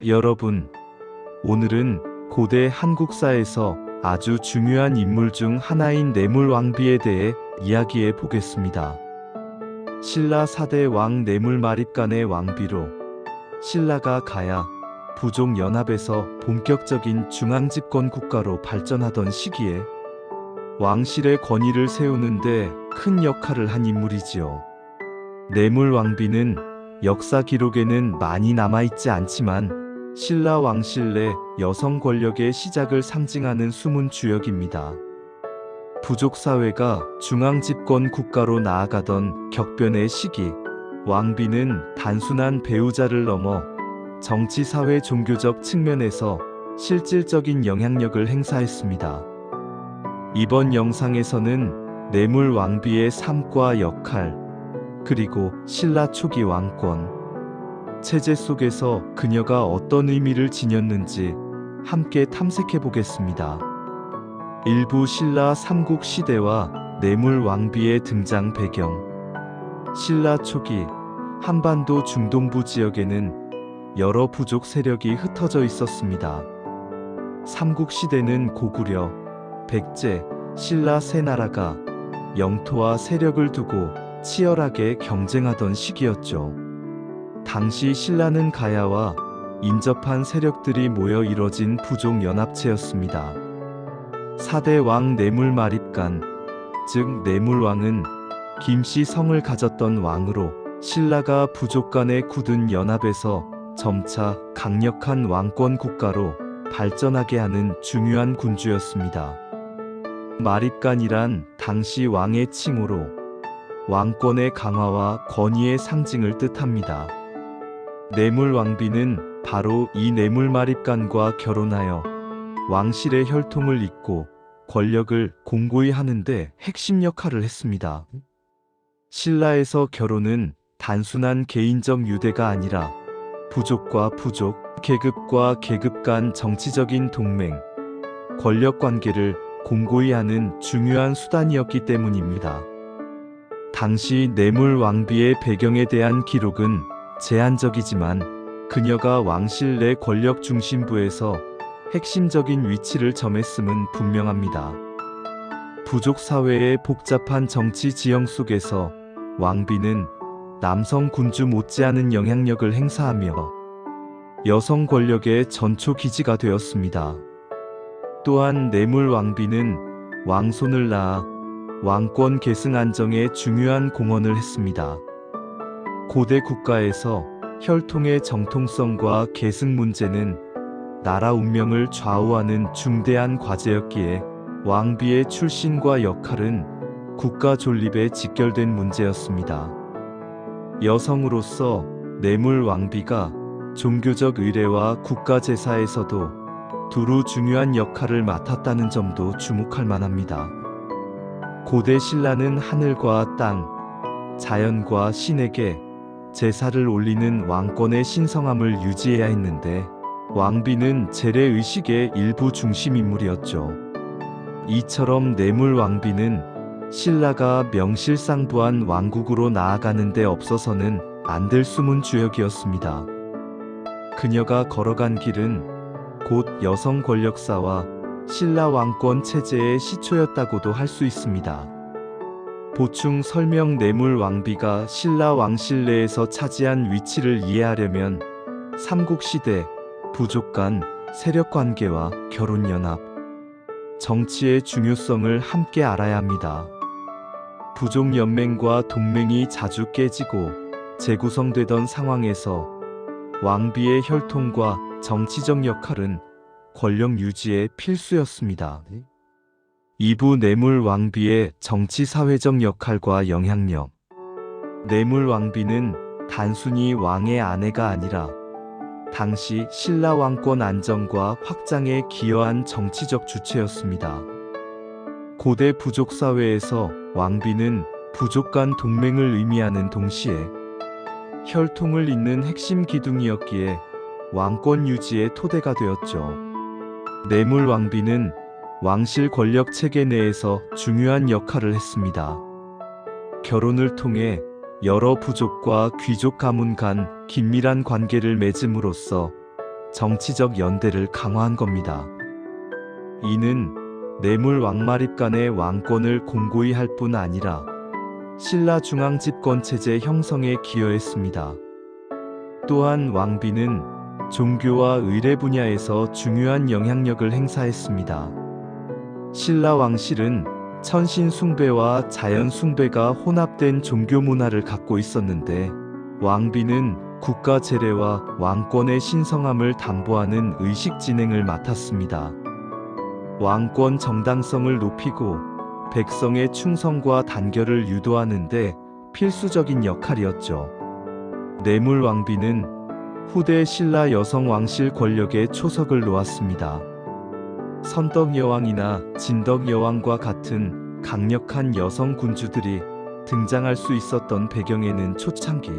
여러분, 오늘은 고대 한국사에서 아주 중요한 인물 중 하나인 뇌물왕비에 대해 이야기해 보겠습니다. 신라 4대 왕 뇌물마립간의 왕비로 신라가 가야 부족 연합에서 본격적인 중앙집권 국가로 발전하던 시기에 왕실의 권위를 세우는데 큰 역할을 한 인물이지요. 뇌물왕비는 역사 기록에는 많이 남아있지 않지만 신라 왕실 내 여성 권력의 시작을 상징하는 숨은 주역입니다. 부족 사회가 중앙 집권 국가로 나아가던 격변의 시기, 왕비는 단순한 배우자를 넘어 정치, 사회, 종교적 측면에서 실질적인 영향력을 행사했습니다. 이번 영상에서는 뇌물 왕비의 삶과 역할, 그리고 신라 초기 왕권 체제 속에서 그녀가 어떤 의미를 지녔는지 함께 탐색해 보겠습니다. 일부 신라 삼국 시대와 뇌물 왕비의 등장 배경. 신라 초기 한반도 중동부 지역에는 여러 부족 세력이 흩어져 있었습니다. 삼국 시대는 고구려, 백제, 신라 세 나라가 영토와 세력을 두고 치열하게 경쟁하던 시기였죠. 당시 신라는 가야와 인접한 세력들이 모여 이뤄진 부족 연합체였습니다. 4대 왕 뇌물마립간, 즉 뇌물왕은 김씨 성을 가졌던 왕으로 신라가 부족 간의 굳은 연합에서 점차 강력한 왕권 국가로 발전하게 하는 중요한 군주였습니다. 마립간이란 당시 왕의 칭호로 왕권의 강화와 권위의 상징을 뜻합니다. 뇌물왕비는 바로 이 뇌물마립간과 결혼하여 왕실의 혈통을 잇고 권력을 공고히 하는데 핵심 역할을 했습니다. 신라에서 결혼은 단순한 개인적 유대가 아니라 부족과 부족, 계급과 계급 간 정치적인 동맹, 권력 관계를 공고히 하는 중요한 수단이었기 때문입니다. 당시 뇌물왕비의 배경에 대한 기록은 제한적이지만 그녀가 왕실 내 권력 중심부에서 핵심적인 위치를 점했음은 분명합니다. 부족 사회의 복잡한 정치 지형 속에서 왕비는 남성 군주 못지않은 영향력을 행사하며 여성 권력의 전초 기지가 되었습니다. 또한 뇌물왕비는 왕손을 낳아 왕권 계승 안정에 중요한 공헌을 했습니다. 고대 국가에서 혈통의 정통성과 계승 문제는 나라 운명을 좌우하는 중대한 과제였기에 왕비의 출신과 역할은 국가 존립에 직결된 문제였습니다. 여성으로서 뇌물 왕비가 종교적 의례와 국가 제사에서도 두루 중요한 역할을 맡았다는 점도 주목할 만합니다. 고대 신라는 하늘과 땅, 자연과 신에게 제사를 올리는 왕권의 신성함을 유지해야 했는데 왕비는 재래의식의 일부 중심 인물이었죠. 이처럼 뇌물 왕비는 신라가 명실상부한 왕국으로 나아가는 데 없어서는 안 될 숨은 주역이었습니다. 그녀가 걸어간 길은 곧 여성 권력사와 신라 왕권 체제의 시초였다고도 할 수 있습니다. 보충 설명. 뇌물 왕비가 신라 왕실 내에서 차지한 위치를 이해하려면 삼국시대 부족 간 세력 관계와 결혼 연합, 정치의 중요성을 함께 알아야 합니다. 부족 연맹과 동맹이 자주 깨지고 재구성되던 상황에서 왕비의 혈통과 정치적 역할은 권력 유지에 필수였습니다. 2부 뇌물 왕비의 정치 사회적 역할과 영향력. 뇌물 왕비는 단순히 왕의 아내가 아니라 당시 신라 왕권 안정과 확장에 기여한 정치적 주체였습니다. 고대 부족 사회에서 왕비는 부족 간 동맹을 의미하는 동시에 혈통을 잇는 핵심 기둥이었기에 왕권 유지의 토대가 되었죠. 뇌물 왕비는 왕실 권력 체계 내에서 중요한 역할을 했습니다. 결혼을 통해 여러 부족과 귀족 가문 간 긴밀한 관계를 맺음으로써 정치적 연대를 강화한 겁니다. 이는 뇌물 왕마립 간의 왕권을 공고히 할 뿐 아니라 신라 중앙 집권 체제 형성에 기여했습니다. 또한 왕비는 종교와 의례 분야에서 중요한 영향력을 행사했습니다. 신라 왕실은 천신 숭배와 자연 숭배가 혼합된 종교 문화를 갖고 있었는데, 왕비는 국가 재래와 왕권의 신성함을 담보하는 의식 진행을 맡았습니다. 왕권 정당성을 높이고 백성의 충성과 단결을 유도하는 데 필수적인 역할이었죠. 뇌물 왕비는 후대 신라 여성 왕실 권력의 초석을 놓았습니다. 선덕 여왕이나 진덕 여왕과 같은 강력한 여성 군주들이 등장할 수 있었던 배경에는 초창기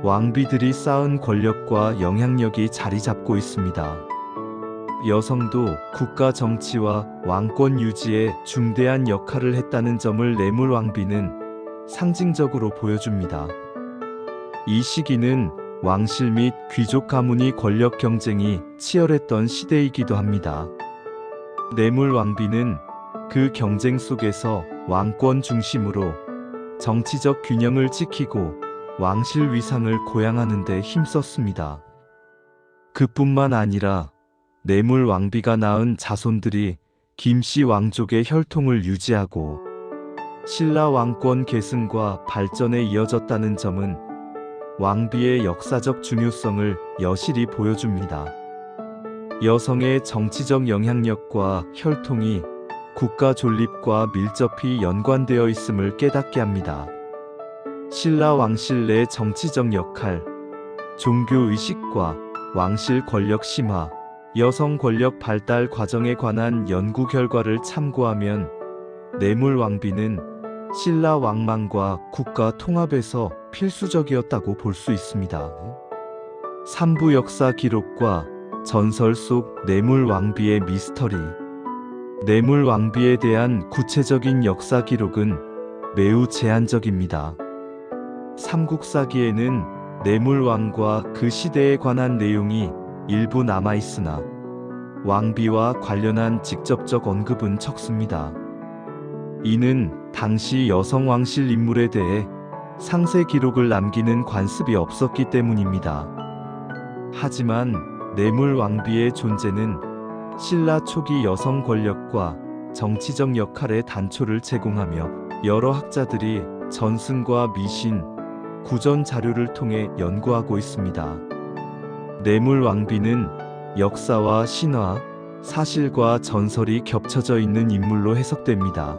왕비들이 쌓은 권력과 영향력이 자리 잡고 있습니다. 여성도 국가 정치와 왕권 유지에 중대한 역할을 했다는 점을 뇌물 왕비는 상징적으로 보여줍니다. 이 시기는 왕실 및 귀족 가문의 권력 경쟁이 치열했던 시대이기도 합니다. 뇌물 왕비는 그 경쟁 속에서 왕권 중심으로 정치적 균형을 지키고 왕실 위상을 고양하는 데 힘썼습니다. 그뿐만 아니라 뇌물 왕비가 낳은 자손들이 김씨 왕족의 혈통을 유지하고 신라 왕권 계승과 발전에 이어졌다는 점은 왕비의 역사적 중요성을 여실히 보여줍니다. 여성의 정치적 영향력과 혈통이 국가 존립과 밀접히 연관되어 있음을 깨닫게 합니다. 신라 왕실 내 정치적 역할, 종교 의식과 왕실 권력 심화, 여성 권력 발달 과정에 관한 연구 결과를 참고하면 뇌물 왕비는 신라 왕망과 국가 통합에서 필수적이었다고 볼 수 있습니다. 삼부 역사 기록과 전설 속 뇌물 왕비의 미스터리. 뇌물 왕비에 대한 구체적인 역사 기록은 매우 제한적입니다. 삼국사기에는 뇌물 왕과 그 시대에 관한 내용이 일부 남아있으나 왕비와 관련한 직접적 언급은 적습니다. 이는 당시 여성 왕실 인물에 대해 상세 기록을 남기는 관습이 없었기 때문입니다. 하지만 뇌물 왕비의 존재는 신라 초기 여성 권력과 정치적 역할의 단초를 제공하며 여러 학자들이 전승과 미신, 구전 자료를 통해 연구하고 있습니다. 뇌물 왕비는 역사와 신화, 사실과 전설이 겹쳐져 있는 인물로 해석됩니다.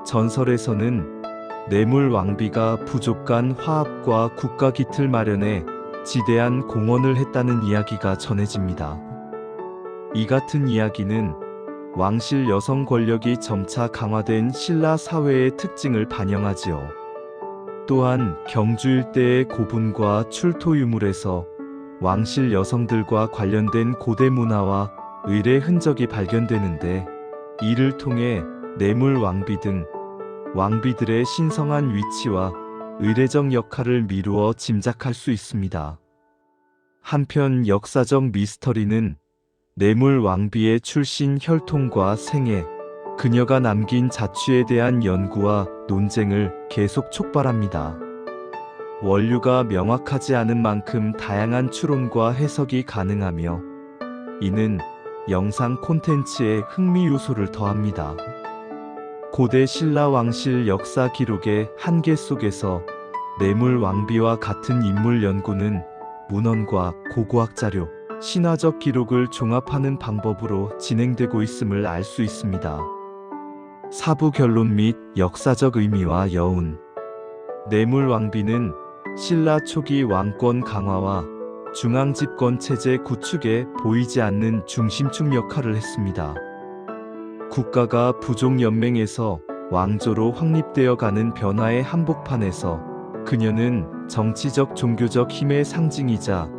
전설에서는 뇌물 왕비가 부족 간 화합과 국가 기틀 마련에 지대한 공헌을 했다는 이야기가 전해집니다. 이 같은 이야기는 왕실 여성 권력이 점차 강화된 신라 사회의 특징을 반영하지요. 또한 경주 일대의 고분과 출토 유물에서 왕실 여성들과 관련된 고대 문화와 의례 흔적이 발견되는데, 이를 통해 뇌물 왕비 등 왕비들의 신성한 위치와 의례적 역할을 미루어 짐작할 수 있습니다. 한편 역사적 미스터리는 뇌물 왕비의 출신 혈통과 생애, 그녀가 남긴 자취에 대한 연구와 논쟁을 계속 촉발합니다. 원류가 명확하지 않은 만큼 다양한 추론과 해석이 가능하며, 이는 영상 콘텐츠에 흥미 요소를 더합니다. 고대 신라 왕실 역사 기록의 한계 속에서 뇌물 왕비와 같은 인물 연구는 문헌과 고고학 자료, 신화적 기록을 종합하는 방법으로 진행되고 있음을 알 수 있습니다. 사부 결론 및 역사적 의미와 여운. 뇌물 왕비는 신라 초기 왕권 강화와 중앙 집권 체제 구축에 보이지 않는 중심축 역할을 했습니다. 국가가 부족 연맹에서 왕조로 확립되어 가는 변화의 한복판에서 그녀는 정치적 종교적 힘의 상징이자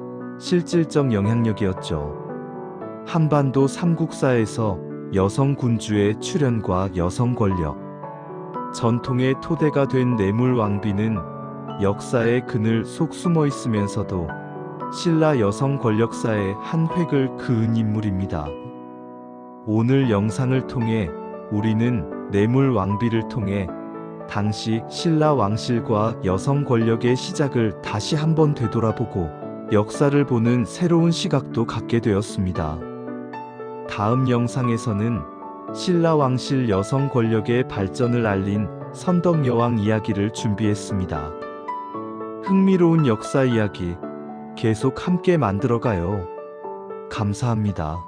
실질적 영향력이었죠. 한반도 삼국사에서 여성 군주의 출현과 여성 권력, 전통의 토대가 된 뇌물 왕비는 역사의 그늘 속 숨어 있으면서도 신라 여성 권력사의 한 획을 그은 인물입니다. 오늘 영상을 통해 우리는 뇌물 왕비를 통해 당시 신라 왕실과 여성 권력의 시작을 다시 한번 되돌아보고 역사를 보는 새로운 시각도 갖게 되었습니다. 다음 영상에서는 신라 왕실 여성 권력의 발전을 알린 선덕여왕 이야기를 준비했습니다. 흥미로운 역사 이야기 계속 함께 만들어가요. 감사합니다.